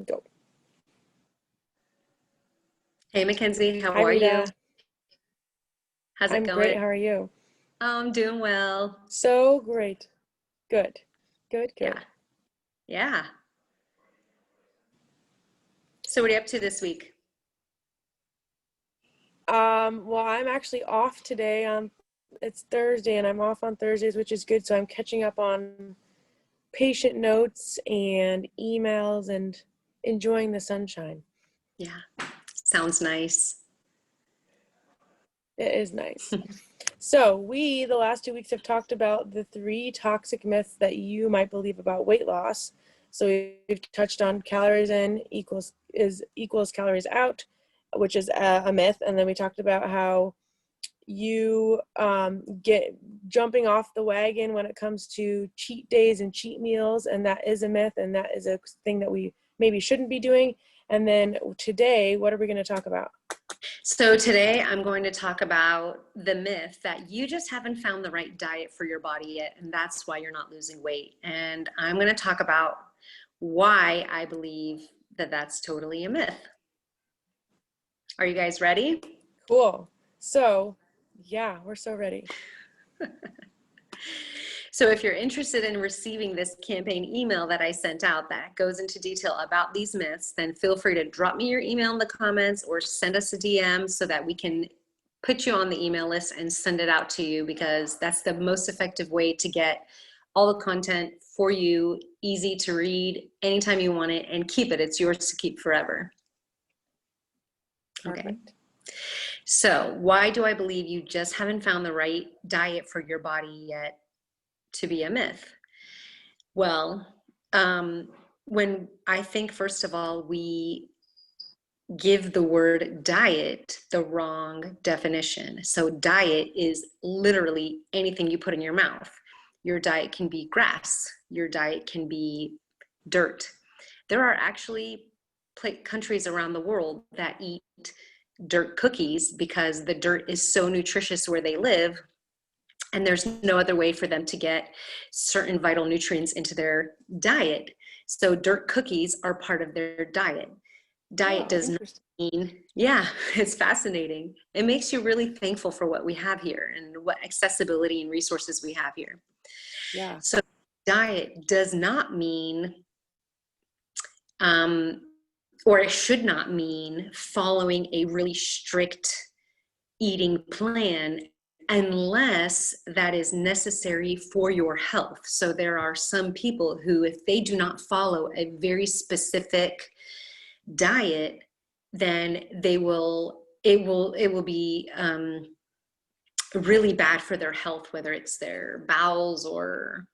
Go. Hey, Mackenzie, how Hi, are you? Rita. How's it I'm great. going? How are you? I'm doing well. So great. Good. Good, Yeah, good. yeah. So what are you up to this week? Well, I'm actually off today. It's Thursday and I'm off on Thursdays, which is good. So I'm catching up on patient notes and emails and enjoying the sunshine. Yeah, sounds nice. It is nice. So the last 2 weeks, have talked about the three toxic myths that you might believe about weight loss. So we've touched on calories in equals calories out, which is a myth. And then we talked about how you get jumping off the wagon when it comes to cheat days and cheat meals. And that is a myth. And that is a thing that we maybe shouldn't be doing. And then today, what are we going to talk about? So today I'm going to talk about the myth that you just haven't found the right diet for your body yet, and that's why you're not losing weight. And I'm going to talk about why I believe that that's totally a myth. Are you guys ready? Cool. So, yeah, we're so ready. So if you're interested in receiving this campaign email that I sent out that goes into detail about these myths, then feel free to drop me your email in the comments or send us a DM so that we can put you on the email list and send it out to you, because that's the most effective way to get all the content for you, easy to read anytime you want it, and keep it. It's yours to keep forever. Okay. Perfect. So why do I believe you just haven't found the right diet for your body yet to be a myth? Well, when I think, first of all, we give the word diet the wrong definition. So diet is literally anything you put in your mouth. Your diet can be grass. Your diet can be dirt. There are actually countries around the world that eat dirt cookies because the dirt is so nutritious where they live, and there's no other way for them to get certain vital nutrients into their diet. So dirt cookies are part of their diet. Diet Oh, does not interesting. mean, yeah, it's fascinating. It makes you really thankful for what we have here and what accessibility and resources we have here. Yeah. So diet does not mean, um, or it should not mean, following a really strict eating plan unless that is necessary for your health. So there are some people who, if they do not follow a very specific diet, then it will be really bad for their health, whether it's their bowels or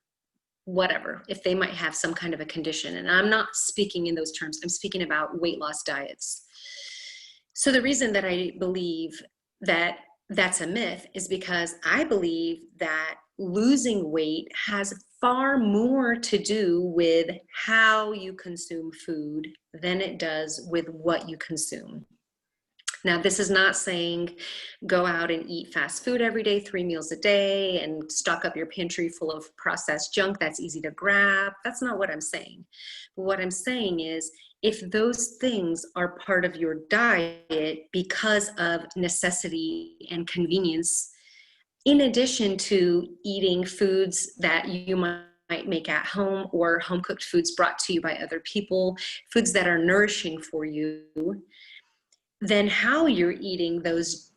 whatever, if they might have some kind of a condition. And I'm not speaking in those terms. I'm speaking about weight loss diets. So the reason that I believe that that's a myth is because I believe that losing weight has far more to do with how you consume food than it does with what you consume. Now, this is not saying go out and eat fast food every day, 3 meals a day, and stock up your pantry full of processed junk that's easy to grab. That's not what I'm saying. But what I'm saying is, if those things are part of your diet because of necessity and convenience, in addition to eating foods that you might make at home or home cooked foods brought to you by other people, foods that are nourishing for you, then how you're eating those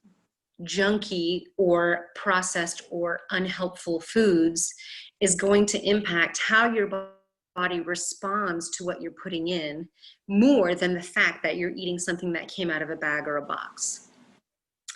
junky or processed or unhelpful foods is going to impact how your body responds to what you're putting in, more than the fact that you're eating something that came out of a bag or a box.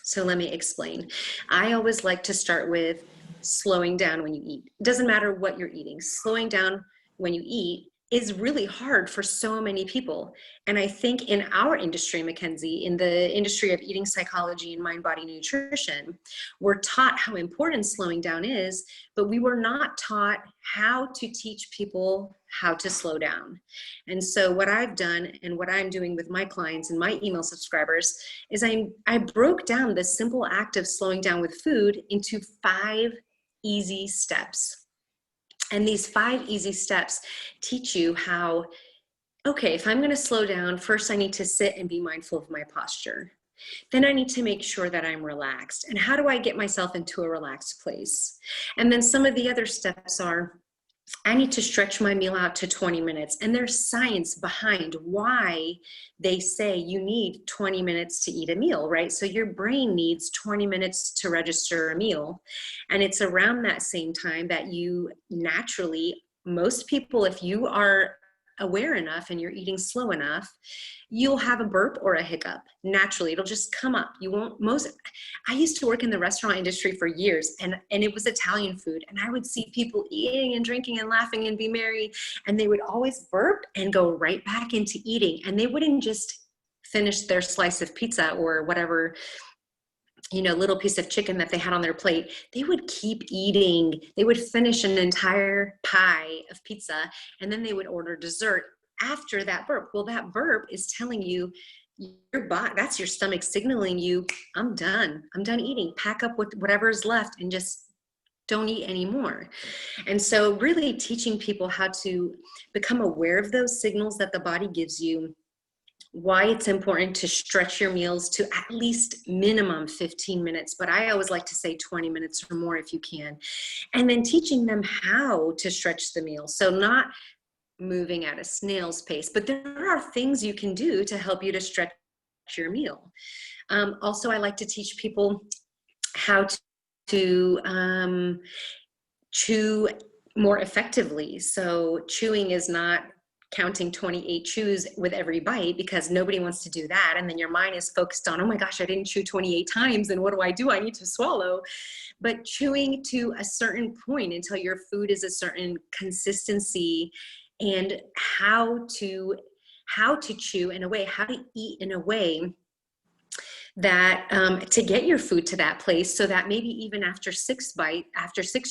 So let me explain. I always like to start with slowing down when you eat. It doesn't matter what you're eating. Slowing down when you eat is really hard for so many people. And I think in our industry, Mackenzie, in the industry of eating psychology and mind-body nutrition, we're taught how important slowing down is, but we were not taught how to teach people how to slow down. And so what I've done and what I'm doing with my clients and my email subscribers is I broke down the simple act of slowing down with food into 5 easy steps. And these 5 easy steps teach you how okay, if I'm going to slow down, first I need to sit and be mindful of my posture. Then I need to make sure that I'm relaxed. And how do I get myself into a relaxed place? And then some of the other steps are, I need to stretch my meal out to 20 minutes. And there's science behind why they say you need 20 minutes to eat a meal, right? So your brain needs 20 minutes to register a meal. And it's around that same time that you naturally, most people, if you are aware enough and you're eating slow enough, you'll have a burp or a hiccup naturally. It'll just come up. You won't, I used to work in the restaurant industry for years, and it was Italian food, and I would see people eating and drinking and laughing and be merry, and they would always burp and go right back into eating, and they wouldn't just finish their slice of pizza or whatever, little piece of chicken that they had on their plate. They would keep eating. They would finish an entire pie of pizza, and then they would order dessert after that burp. Well, that burp is telling you, your body, that's your stomach signaling you, I'm done eating. Pack up with whatever is left and just don't eat anymore. And so really teaching people how to become aware of those signals that the body gives you, why it's important to stretch your meals to at least minimum 15 minutes, but I always like to say 20 minutes or more if you can. And then teaching them how to stretch the meal. So not moving at a snail's pace, but there are things you can do to help you to stretch your meal. Also, I like to teach people how to chew more effectively. So chewing is not counting 28 chews with every bite, because nobody wants to do that. And then your mind is focused on, oh my gosh, I didn't chew 28 times. And what do? I need to swallow. But chewing to a certain point until your food is a certain consistency, and how to chew in a way, how to eat in a way that to get your food to that place, so that maybe even after 6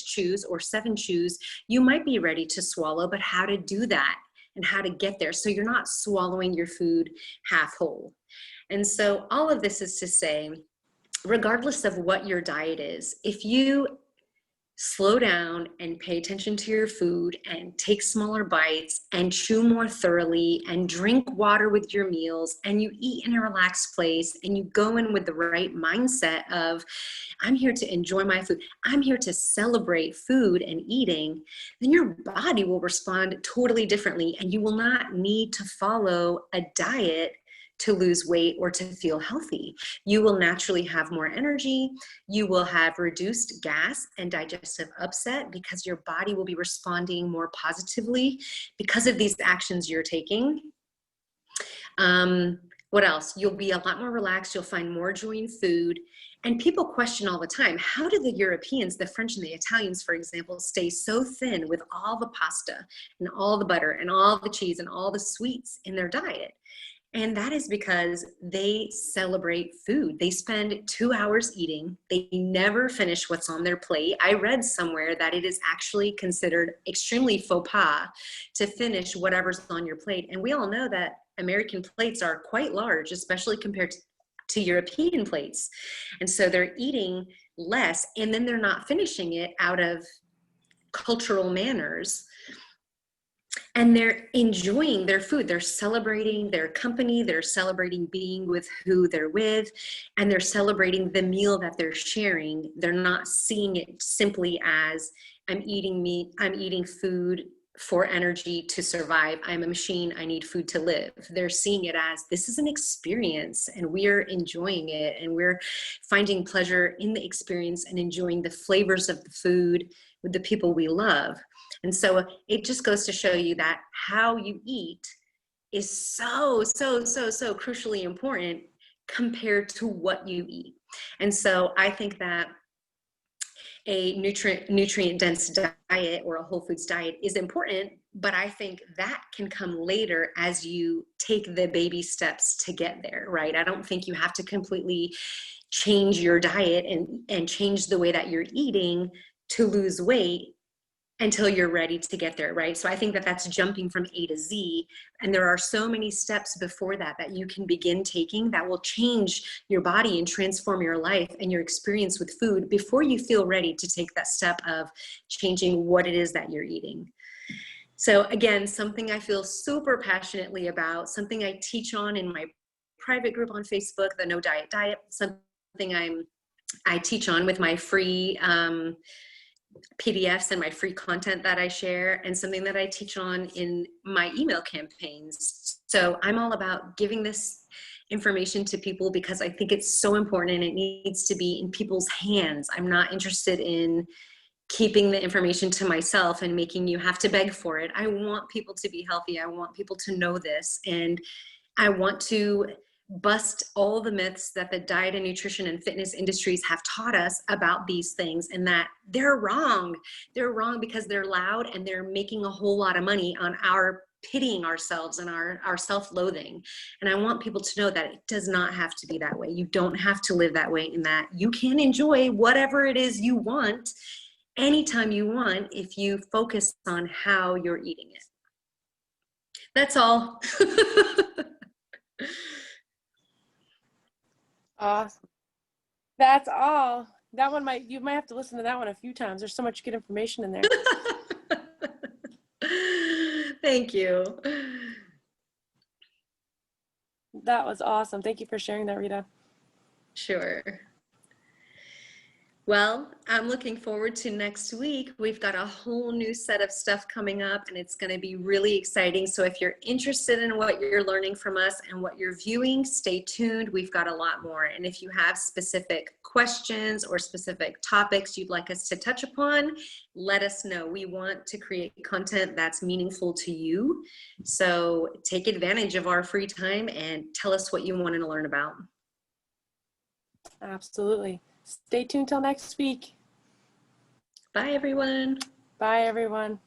chews or 7 chews, you might be ready to swallow, but how to do that and how to get there so you're not swallowing your food half whole. And so all of this is to say, regardless of what your diet is, if you slow down and pay attention to your food and take smaller bites and chew more thoroughly and drink water with your meals, and you eat in a relaxed place and you go in with the right mindset of, I'm here to enjoy my food, I'm here to celebrate food and eating, then your body will respond totally differently, and you will not need to follow a diet to lose weight or to feel healthy. You will naturally have more energy. You will have reduced gas and digestive upset, because your body will be responding more positively because of these actions you're taking. What else? You'll be a lot more relaxed. You'll find more joy in food. And people question all the time, how do the Europeans, the French and the Italians, for example, stay so thin with all the pasta and all the butter and all the cheese and all the sweets in their diet? And that is because they celebrate food. They spend 2 hours eating. They never finish what's on their plate. I read somewhere that it is actually considered extremely faux pas to finish whatever's on your plate. And we all know that American plates are quite large, especially compared to European plates. And so they're eating less, and then they're not finishing it out of cultural manners. And they're enjoying their food. They're celebrating their company. They're celebrating being with who they're with, and they're celebrating the meal that they're sharing. They're not seeing it simply as, I'm eating meat, I'm eating food for energy to survive. I'm a machine, I need food to live. They're seeing it as, this is an experience, and we're enjoying it, and we're finding pleasure in the experience and enjoying the flavors of the food with the people we love. And so it just goes to show you that how you eat is so crucially important compared to what you eat. And so I think that a nutrient dense diet or a whole foods diet is important, but I think that can come later as you take the baby steps to get there, right? I don't think you have to completely change your diet and change the way that you're eating to lose weight until you're ready to get there, right? So I think that that's jumping from A to Z, and there are so many steps before that that you can begin taking that will change your body and transform your life and your experience with food before you feel ready to take that step of changing what it is that you're eating. So again, something I feel super passionately about, something I teach on in my private group on Facebook, the No Diet Diet, something I teach on with my free PDFs and my free content that I share, and something that I teach on in my email campaigns. So I'm all about giving this information to people because I think it's so important and it needs to be in people's hands. I'm not interested in keeping the information to myself and making you have to beg for it. I want people to be healthy. I want people to know this. And I want to bust all the myths that the diet and nutrition and fitness industries have taught us about these things, and that they're wrong. They're wrong because they're loud and they're making a whole lot of money on our pitying ourselves and our self-loathing. And I want people to know that it does not have to be that way. You don't have to live that way, in that you can enjoy whatever it is you want anytime you want if you focus on how you're eating it. That's all. Awesome. That's all. That one you might have to listen to that one a few times. There's so much good information in there. Thank you. That was awesome. Thank you for sharing that, Rita. Sure. Well, I'm looking forward to next week. We've got a whole new set of stuff coming up, and it's going to be really exciting. So if you're interested in what you're learning from us and what you're viewing, stay tuned. We've got a lot more. And if you have specific questions or specific topics you'd like us to touch upon, let us know. We want to create content that's meaningful to you. So take advantage of our free time and tell us what you want to learn about. Absolutely. Stay tuned till next week. Bye, everyone. Bye, everyone.